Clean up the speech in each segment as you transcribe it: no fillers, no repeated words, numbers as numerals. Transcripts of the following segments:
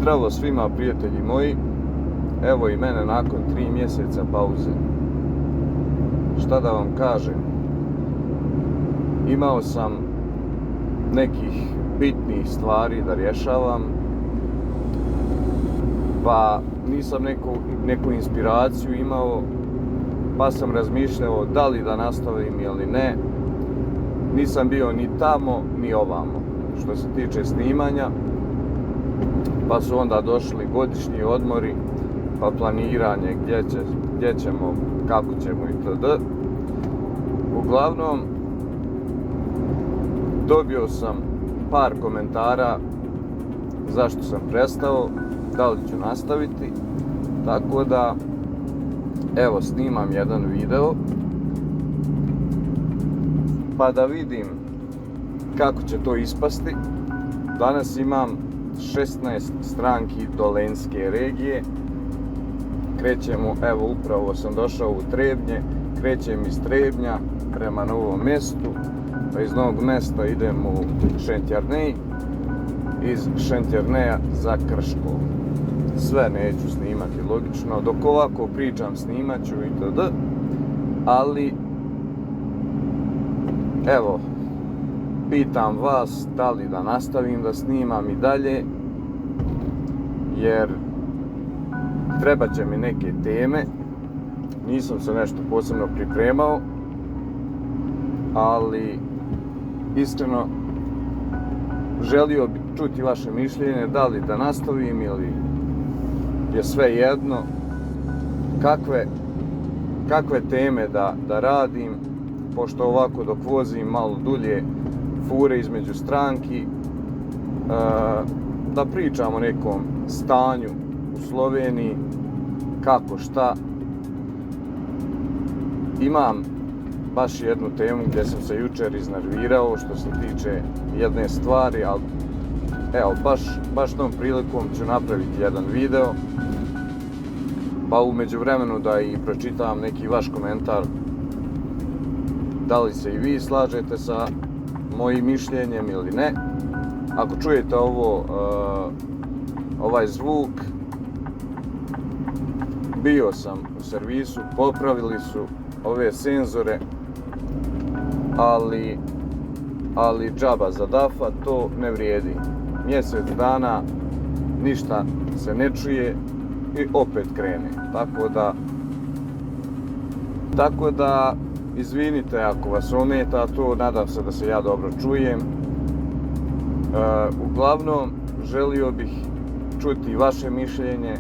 Zdravo svima prijatelji moji, evo i mene nakon 3 mjeseca pauze. Šta da vam kažem, imao sam nekih bitnih stvari da rješavam, pa nisam neku inspiraciju imao, pa sam razmišljao da li da nastavim ili ne. Nisam bio ni tamo ni ovamo što se tiče snimanja, pa su onda došli godišnji odmori, pa planiranje gdje ćemo, kako ćemo itd. Uglavnom, dobio sam par komentara zašto sam prestao, da li ću nastaviti, tako da evo snimam jedan video pa da vidim kako će to ispasti. Danas imam 16 stranki Dolenjske regije. Krećemo, evo upravo sam došao u Trebnje, krećem iz Trebnja prema Novom Mestu, pa iz Novog Mesta idem u Šentjernej, iz Šentjerneja za Krško. Sve neću snimati logično, dok ovako pričam snimat ću itd. Ali evo, pitam vas da li da nastavim da snimam i dalje, jer treba će mi neke teme. Nisam se nešto posebno pripremao, ali iskreno želio bih čuti vaše mišljenje, da li da nastavim ili je sve jedno, kakve teme da radim, pošto ovako dok vozim malo dulje fure između stranki, da pričam o nekom stanju u Sloveniji, kako šta. Imam baš jednu temu gdje sam se jučer iznervirao što se tiče jedne stvari, ali evo, baš tom prilikom ću napraviti jedan video, pa u međuvremenu da i pročitam neki vaš komentar, da li se i vi slažete sa mojim mišljenjem ili ne. Ako čujete ovaj zvuk, bio sam u servisu, popravili su ove senzore, ali džaba za dafa, to ne vrijedi. Mjesec dana ništa se ne čuje i opet krene. Tako da izvinite ako vas ometa to, nadam se da se ja dobro čujem. Uglavnom, želio bih čuti vaše mišljenje.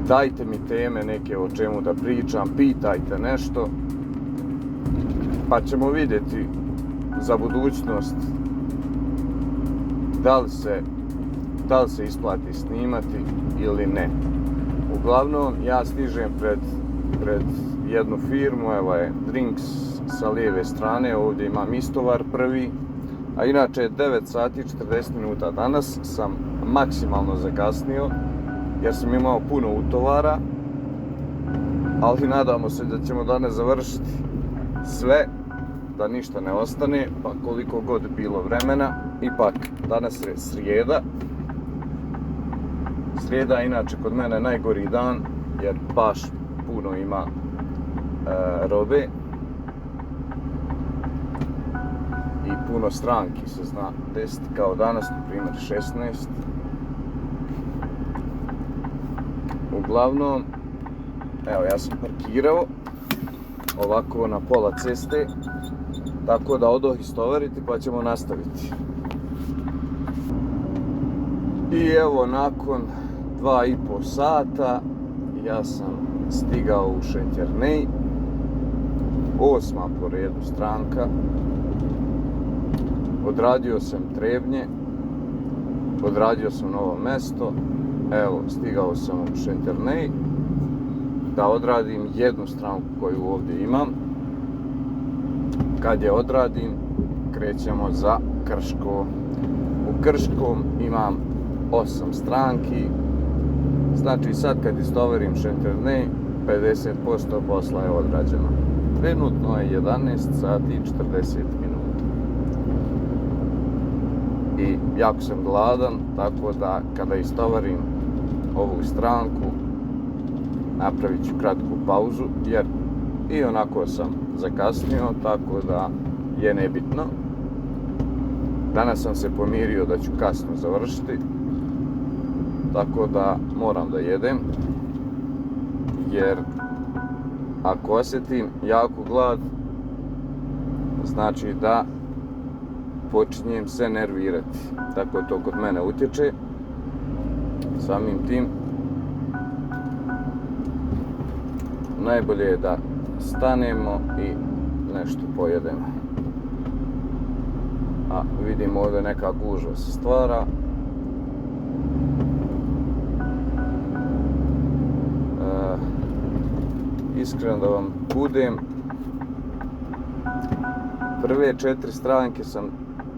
Dajte mi teme neke o čemu da pričam, pitajte nešto, pa ćemo vidjeti za budućnost da li se isplati snimati ili ne. Uglavnom, ja stižem pred jednu firmu, evo je Drinks sa lijeve strane, ovdje imam istovar prvi, a inače je 9 sati 40 minuta. Danas sam maksimalno zakasnio jer sam imao puno utovara, ali nadamo se da ćemo danas završiti sve, da ništa ne ostane, pa koliko god bilo vremena. Ipak danas je srijeda. Srijeda je inače kod mene najgori dan jer baš puno ima robe i puno stranki se zna desiti, kao danas, na primjer 16. Uglavnom, evo, ja sam parkirao ovako na pola ceste, tako da odoh istovariti pa ćemo nastaviti. I evo, nakon 2,5 sata ja sam stigao u Šentjernej, 8. po redu stranka. Odradio sam Trebnje, odradio sam Novo Mesto, evo, stigao sam u Šentjernej da odradim jednu stranku koju ovdje imam. Kad je odradim, krećemo za Krško. U Krškom imam 8 stranki, znači sad kad istovarim Šentjernej, 50% posla je odrađeno. Trenutno je 11 sati i 40 minuta. i jako sam gladan, tako da kada istovarim ovu stranku napravit ću kratku pauzu jer i onako sam zakasnio, tako da je nebitno. Danas sam se pomirio da ću kasno završiti, tako da moram da jedem, jer ako osjetim jako glad, znači da počinjem se nervirati. Tako to kod mene utječe. Samim tim najbolje je da stanemo i nešto pojedemo. A vidimo ovdje neka gužva se stvara. Iskreno da vam budem, prve 4 stranke sam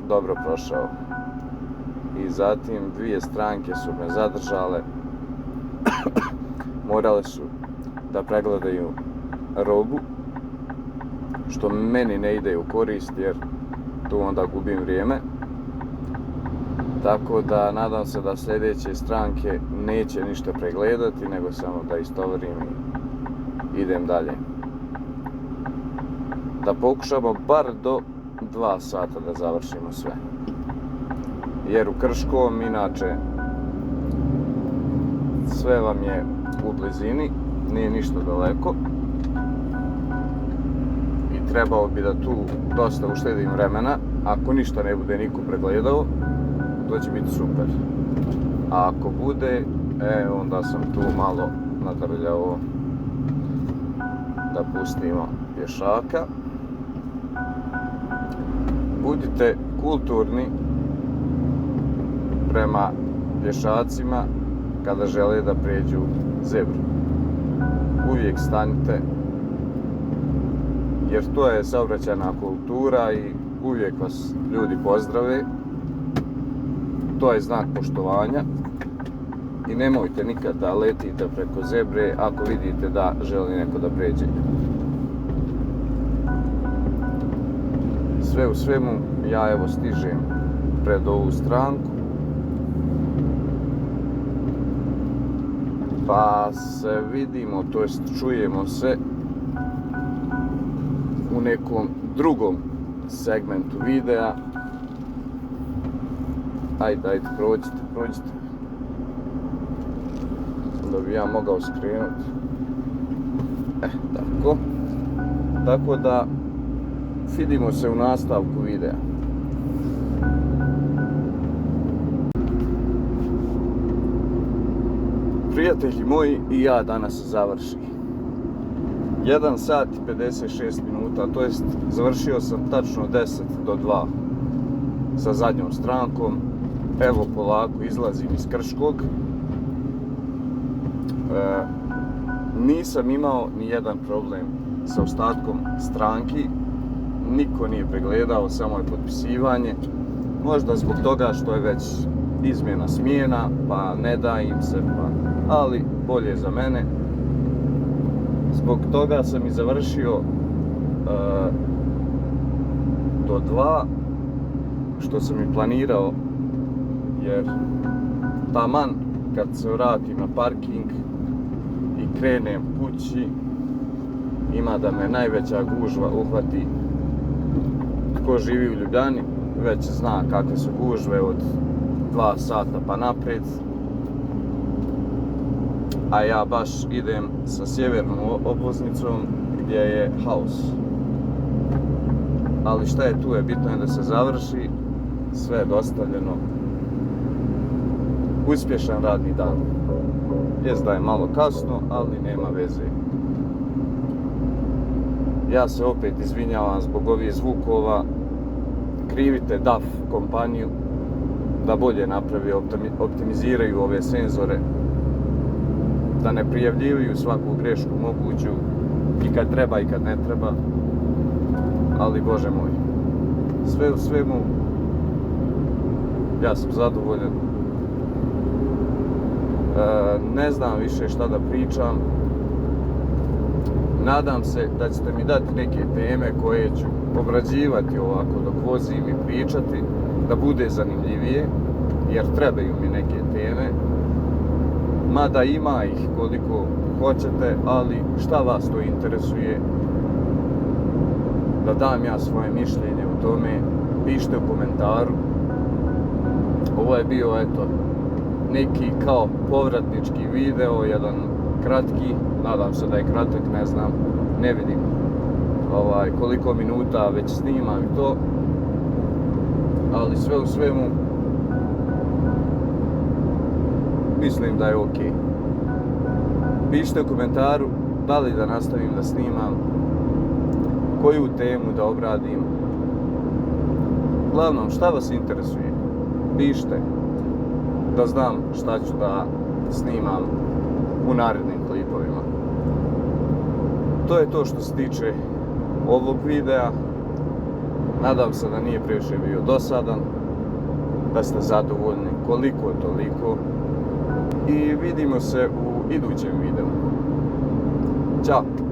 dobro prošao i zatim 2 stranke su me zadržale. Morale su da pregledaju robu, što meni ne ide u korist jer tu onda gubim vrijeme. Tako da nadam se da sljedeće stranke neće ništa pregledati, nego samo da istovarim i idem dalje. Da pokušamo bar do 2 sata da završimo sve. Jer u Krškom, inače, sve vam je u blizini, nije ništa daleko. I trebao bi da tu dosta uštedim vremena. Ako ništa ne bude niko pregledao, to će biti super. A ako bude, onda sam tu malo nadrljao da pustimo pješaka. Budite kulturni prema pješacima kada žele da pređu zebru. Uvijek stanite, jer to je saobraćajna kultura i uvijek vas ljudi pozdrave. To je znak poštovanja i nemojte nikad da letite preko zebre ako vidite da želi neko da pređe. Sve u svemu, ja evo stižem pred ovu stranku, pa se vidimo, to jest čujemo se u nekom drugom segmentu videa. Ajde, prođite. Da bi ja mogao skrenuti. Tako. Tako da vidimo se u nastavku videa. Prijatelji moji, i ja danas završi. 1 sat i 56 minuta, to jest završio sam tačno 10 do 2 sa zadnjom strankom. Evo polako izlazim iz Krškog. Nisam imao ni jedan problem sa ostatkom stranki. Niko nije pregledao, samo je potpisivanje. Možda zbog toga što je već izmjena smjena, pa ne da im se, ali bolje za mene. Zbog toga sam i završio do 2, što sam i planirao, jer taman kad se vratim na parking i krenem kući, ima da me najveća gužva uhvati. Tko živi u Ljubljani već zna kakve su gužve od 2 sata pa naprijed. A ja baš idem sa sjevernom obvoznicom gdje je haos. Ali šta je tu, je bitno je da se završi, sve je dostavljeno. Uspješan radni dan. Jest da je malo kasno, ali nema veze. Ja se opet izvinjavam zbog ovih zvukova. Krivite DAF kompaniju da bolje napravi, optimiziraju ove senzore, da ne prijavljuju svaku grešku moguću i kad treba i kad ne treba. Ali Bože moj, sve u svemu ja sam zadovoljan. Ne znam više šta da pričam. Nadam se da ćete mi dati neke teme koje ću obrađivati ovako dok vozim i pričati. da bude zanimljivije, jer trebaju mi neke teme, mada ima ih koliko hoćete, ali šta vas to interesuje, da dam ja svoje mišljenje o tome, pišite u komentaru. Ovo je bio, eto, neki kao povratnički video, jedan kratki, nadam se da je kratak, ne znam, ne vidim koliko minuta već snimam i to, ali sve u svemu mislim da je ok. Pišite u komentaru da li da nastavim da snimam, koju temu da obradim. Uglavnom, šta vas interesuje, pišite da znam šta ću da snimam u narednim klipovima. To je to što se tiče ovog videa. Nadam se da nije previše bio dosadan, da ste zadovoljni koliko toliko i vidimo se u idućem videu. Ćao!